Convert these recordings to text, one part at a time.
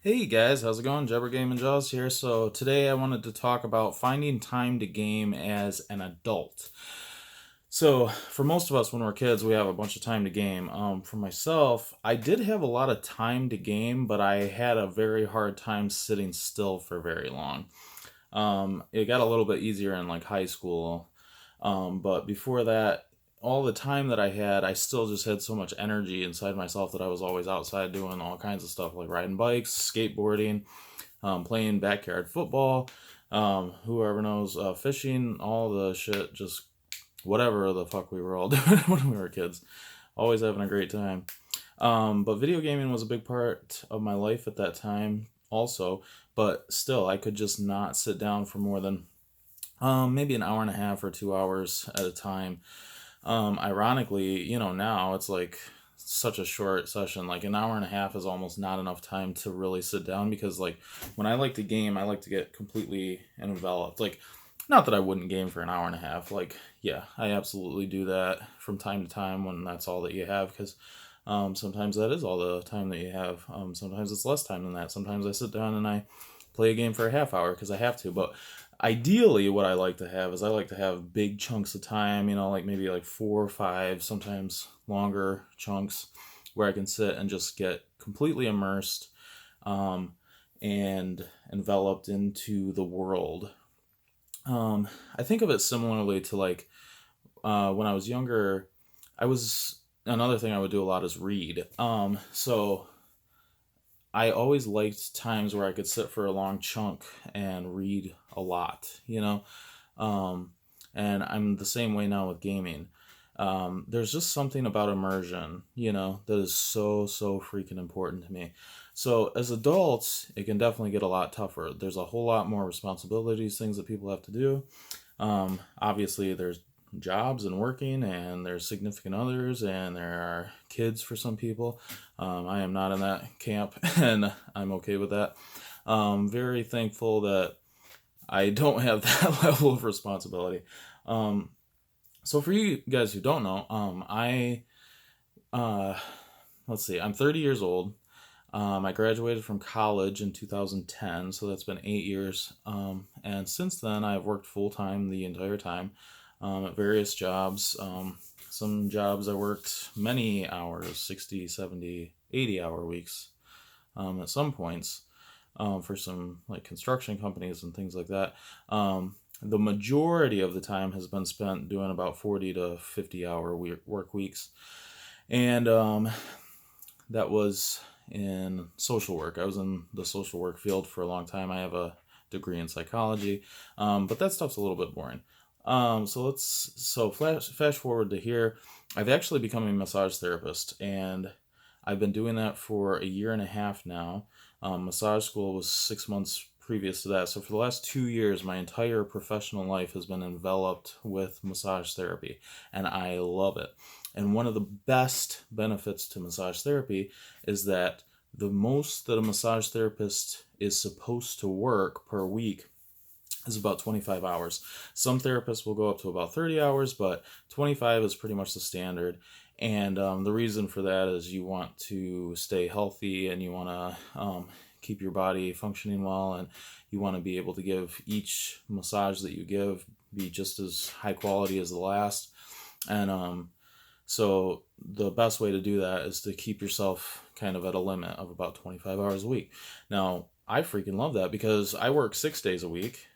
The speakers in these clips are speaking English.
Hey guys, how's it going? Jabber Game Jaws here. So today I wanted to talk about finding time to game as an adult. So for most of us when we're kids, we have a bunch of time to game. For myself, I did have a lot of time to game, but I had a very hard time sitting still for very long. It got a little bit easier in like high school, but before that, all the time that I had, I still just had so much energy inside myself that I was always outside doing all kinds of stuff like riding bikes, skateboarding, playing backyard football, whoever knows, fishing, all the shit, just whatever the fuck we were all doing when we were kids. Always having a great time. But video gaming was a big part of my life at that time, also. But still, I could just not sit down for more than maybe an hour and a half or 2 hours at a time. Ironically, now it's like such a short session. Like an hour and a half is almost not enough time to really sit down because, like, when I like to game, I like to get completely enveloped. Like, not that I wouldn't game for an hour and a half. Like, yeah, I absolutely do that from time to time when that's all that you have because sometimes that is all the time that you have. Sometimes it's less time than that. Sometimes I sit down and I play a game for a half hour because I have to. But ideally, what I like to have is I like to have big chunks of time, like maybe like 4 or 5, sometimes longer chunks where I can sit and just get completely immersed um, and enveloped into the world. I think of it similarly to like when I was younger, I was another thing I would do a lot is read. So I always liked times where I could sit for a long chunk and read a lot. Um, and I'm the same way now with gaming. There's just something about immersion, that is so, so freaking important to me. So as adults, it can definitely get a lot tougher. There's a whole lot more responsibilities, things that people have to do. Obviously, there's jobs and working, and there's significant others, and there are kids for some people. I am not in that camp, and I'm okay with that. Very thankful that I don't have that level of responsibility. Um, so for you guys who don't know, uh, let's see, I'm 30 years old. I graduated from college in 2010, so that's been 8 years. And since then, I've worked full time the entire time at various jobs. Some jobs I worked many hours, 60, 70, 80 hour weeks at some points for some like construction companies and things like that. The majority of the time has been spent doing about 40 to 50 hour work weeks. And that was in social work. I was in the social work field for a long time. I have a degree in psychology, but that stuff's a little bit boring. So fast forward to here. I've actually become a massage therapist, and I've been doing that for a year and a half now. Massage school was 6 months previous to that. So for the last 2 years, my entire professional life has been enveloped with massage therapy, and I love it. And one of the best benefits to massage therapy is that the most that a massage therapist is supposed to work per week is about 25 hours. Some therapists will go up to about 30 hours, but 25 is pretty much the standard. And the reason for that is you want to stay healthy and you want to keep your body functioning well, and you want to be able to give each massage that you give be just as high quality as the last. And so the best way to do that is to keep yourself kind of at a limit of about 25 hours a week. Now, I freaking love that because I work 6 days a week.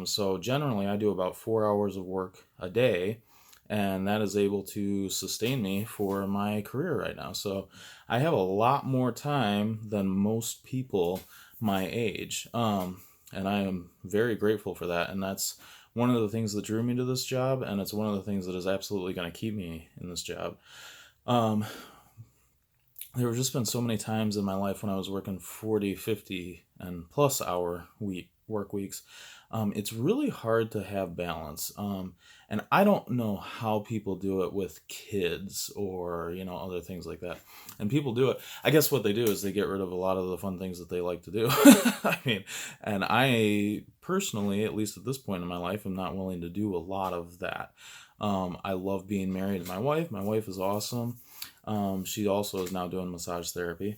So generally, I do about 4 hours of work a day, and that is able to sustain me for my career right now. So I have a lot more time than most people my age. And I am very grateful for that. And that's one of the things that drew me to this job, and it's one of the things that is absolutely going to keep me in this job. Um, there have just been so many times in my life when I was working 40, 50, and plus hour work weeks. It's really hard to have balance. And I don't know how people do it with kids or, other things like that. And people do it. I guess what they do is they get rid of a lot of the fun things that they like to do. I mean, and I personally, at least at this point in my life, am not willing to do a lot of that. I love being married to my wife. My wife is awesome. She also is now doing massage therapy.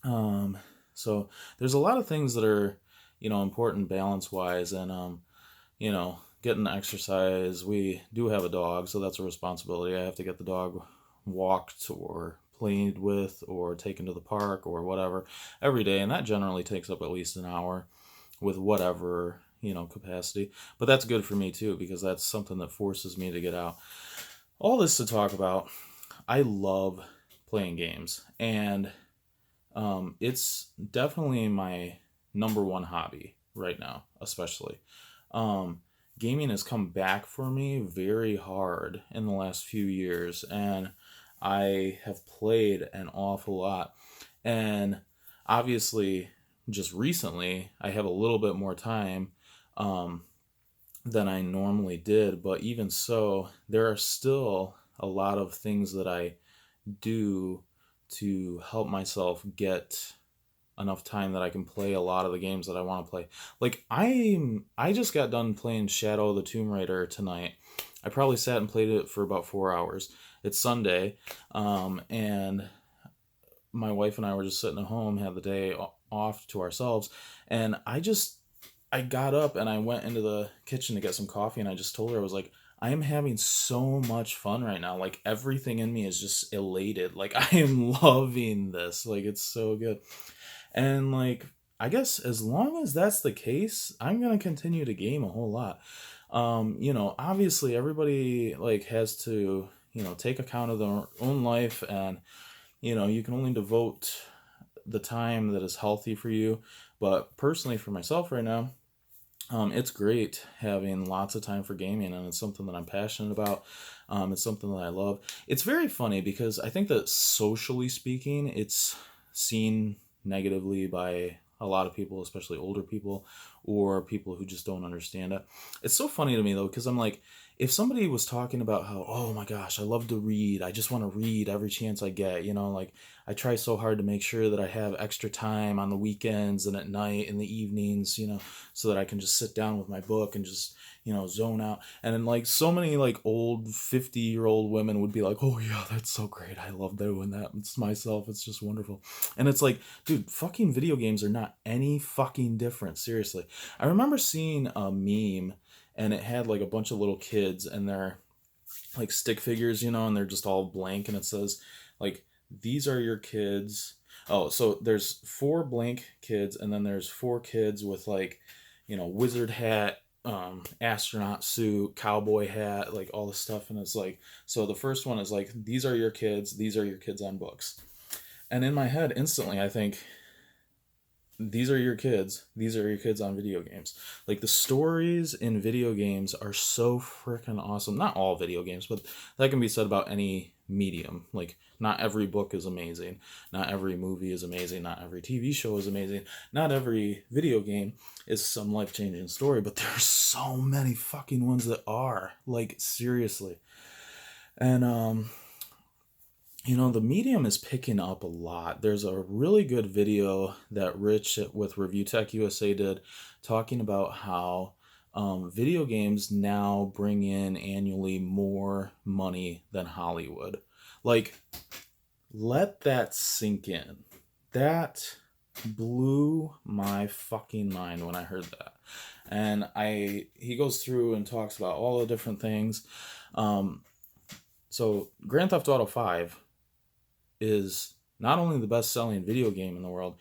Um, So there's a lot of things that are, important balance wise, and getting exercise. We do have a dog, so that's a responsibility. I have to get the dog walked or played with or taken to the park or whatever every day, and that generally takes up at least an hour with whatever, capacity. But that's good for me too, because that's something that forces me to get out. All this to talk about, I love playing games, and it's definitely my number one hobby right now, especially. Um, Gaming has come back for me very hard in the last few years, and I have played an awful lot. And obviously, just recently, I have a little bit more time um, than I normally did, but even so, there are still a lot of things that I do to help myself get enough time that I can play a lot of the games that I want to play. Like I just got done playing Shadow of the Tomb Raider tonight. I probably sat and played it for about 4 hours. It's Sunday, and my wife and I were just sitting at home, had the day off to ourselves, and I got up and I went into the kitchen to get some coffee, and I just told her, I was like, I am having so much fun right now. Like everything in me is just elated. Like I am loving this. Like it's so good. And like I guess as long as that's the case, I'm gonna continue to game a whole lot. Obviously everybody like has to, take account of their own life, and you can only devote the time that is healthy for you. But personally for myself right now, it's great having lots of time for gaming, and it's something that I'm passionate about. It's something that I love. It's very funny because I think that socially speaking, it's seen negatively by a lot of people, especially older people or people who just don't understand it. It's so funny to me though, because I'm like, if somebody was talking about how, oh my gosh, I love to read, I just want to read every chance I get, like I try so hard to make sure that I have extra time on the weekends and at night in the evenings, so that I can just sit down with my book and just, zone out. And then like so many like old 50-year-old women would be like, oh yeah, that's so great. I love doing that. It's myself. It's just wonderful. And it's like, dude, fucking video games are not any fucking different. Seriously. I remember seeing a meme, and it had like a bunch of little kids, and they're like stick figures, and they're just all blank, and it says like, these are your kids. Oh, so there's four blank kids, and then there's four kids with like, wizard hat, astronaut suit, cowboy hat, like all this stuff. And it's like, so the first one is like, these are your kids, these are your kids on books. And in my head instantly I think, these are your kids, these are your kids on video games. Like the stories in video games are so freaking awesome. Not all video games, but that can be said about any medium. Like not every book is amazing, not every movie is amazing, not every TV show is amazing, not every video game is some life-changing story, but there's so many fucking ones that are, like, seriously. And the medium is picking up a lot. There's a really good video that Rich with Review Tech USA did, talking about how video games now bring in annually more money than Hollywood. Like, let that sink in. That blew my fucking mind when I heard that. And he goes through and talks about all the different things. So Grand Theft Auto 5 is not only the best-selling video game in the world,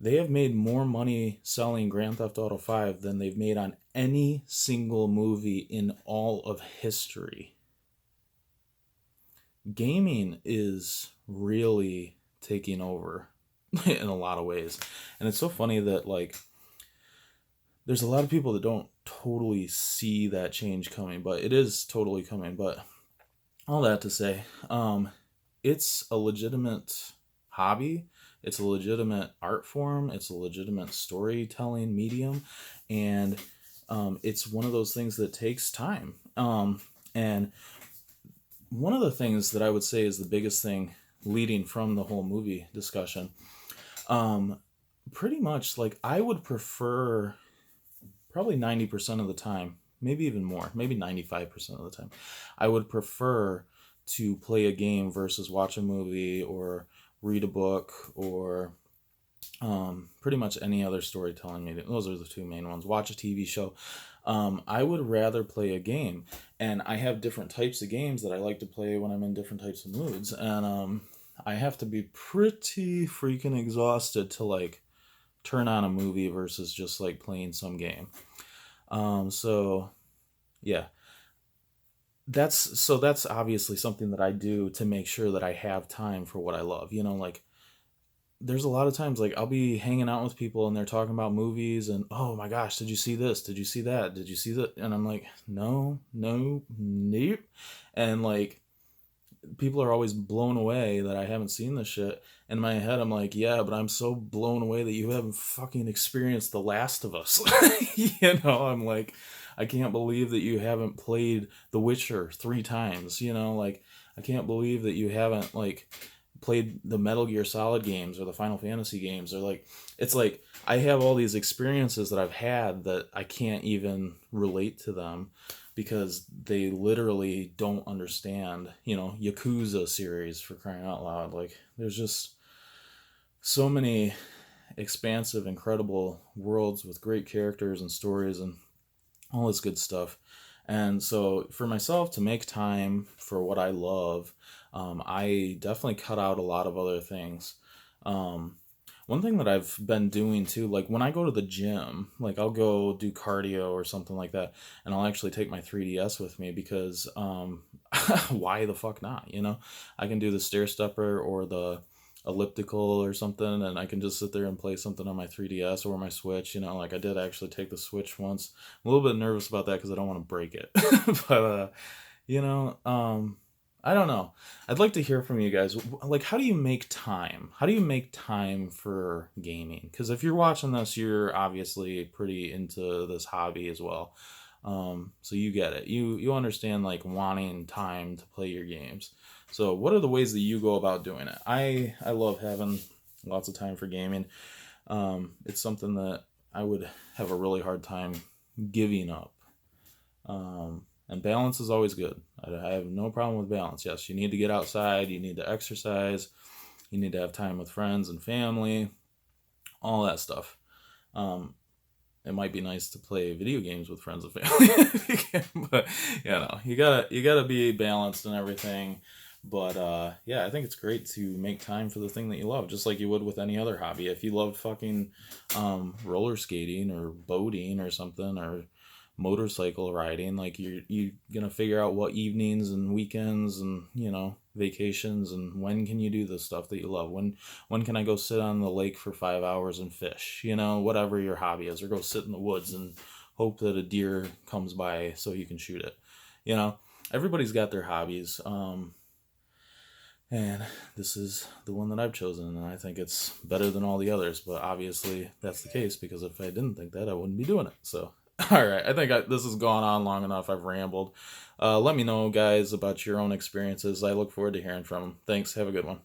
they have made more money selling Grand Theft Auto 5 than they've made on any single movie in all of history. Gaming is really taking over in a lot of ways. And it's so funny that, like, there's a lot of people that don't totally see that change coming, but it is totally coming. But all that to say, it's a legitimate hobby. It's a legitimate art form. It's a legitimate storytelling medium. And it's one of those things that takes time. And one of the things that I would say is the biggest thing leading from the whole movie discussion, pretty much, like, I would prefer probably 90% of the time, maybe even more, maybe 95% of the time, I would prefer to play a game versus watch a movie or read a book or Pretty much any other storytelling medium. Those are the two main ones. Watch a TV show. I would rather play a game, and I have different types of games that I like to play when I'm in different types of moods, and I have to be pretty freaking exhausted to like turn on a movie versus just like playing some game. So yeah, that's obviously something that I do to make sure that I have time for what I love. Like there's a lot of times like I'll be hanging out with people and they're talking about movies and oh my gosh, did you see this? Did you see that? Did you see that? And I'm like, no, no, nope. And like people are always blown away that I haven't seen this shit. In my head, I'm like, yeah, but I'm so blown away that you haven't fucking experienced The Last of Us. I'm like, I can't believe that you haven't played The Witcher 3 times. Like I can't believe that you haven't like played the Metal Gear Solid games or the Final Fantasy games or like it's like I have all these experiences that I've had that I can't even relate to them because they literally don't understand, Yakuza series for crying out loud. Like there's just so many expansive, incredible worlds with great characters and stories and all this good stuff. And so for myself to make time for what I love, I definitely cut out a lot of other things. Um, One thing that I've been doing too, like when I go to the gym, like I'll go do cardio or something like that, and I'll actually take my 3DS with me because why the fuck not? I can do the stair stepper or the elliptical or something, and I can just sit there and play something on my 3DS or my Switch. Like I did actually take the Switch once. I'm a little bit nervous about that because I don't want to break it, but you know, um, I don't know. I'd like to hear from you guys. Like, how do you make time? How do you make time for gaming? Because if you're watching this, you're obviously pretty into this hobby as well. So you get it. You understand like wanting time to play your games. So what are the ways that you go about doing it? I love having lots of time for gaming. It's something that I would have a really hard time giving up. And balance is always good. I have no problem with balance. Yes, you need to get outside, you need to exercise, you need to have time with friends and family, all that stuff. Um, it might be nice to play video games with friends and family, but you gotta be balanced and everything. But yeah, I think it's great to make time for the thing that you love, just like you would with any other hobby. If you love fucking roller skating or boating or something or motorcycle riding, like you gonna figure out what evenings and weekends and vacations and when can you do the stuff that you love. When can I go sit on the lake for 5 hours and fish, whatever your hobby is, or go sit in the woods and hope that a deer comes by so you can shoot it. Everybody's got their hobbies. And this is the one that I've chosen, and I think it's better than all the others. But obviously, that's the case because if I didn't think that, I wouldn't be doing it. So, all right, I think this has gone on long enough. I've rambled. Let me know, guys, about your own experiences. I look forward to hearing from them. Thanks. Have a good one.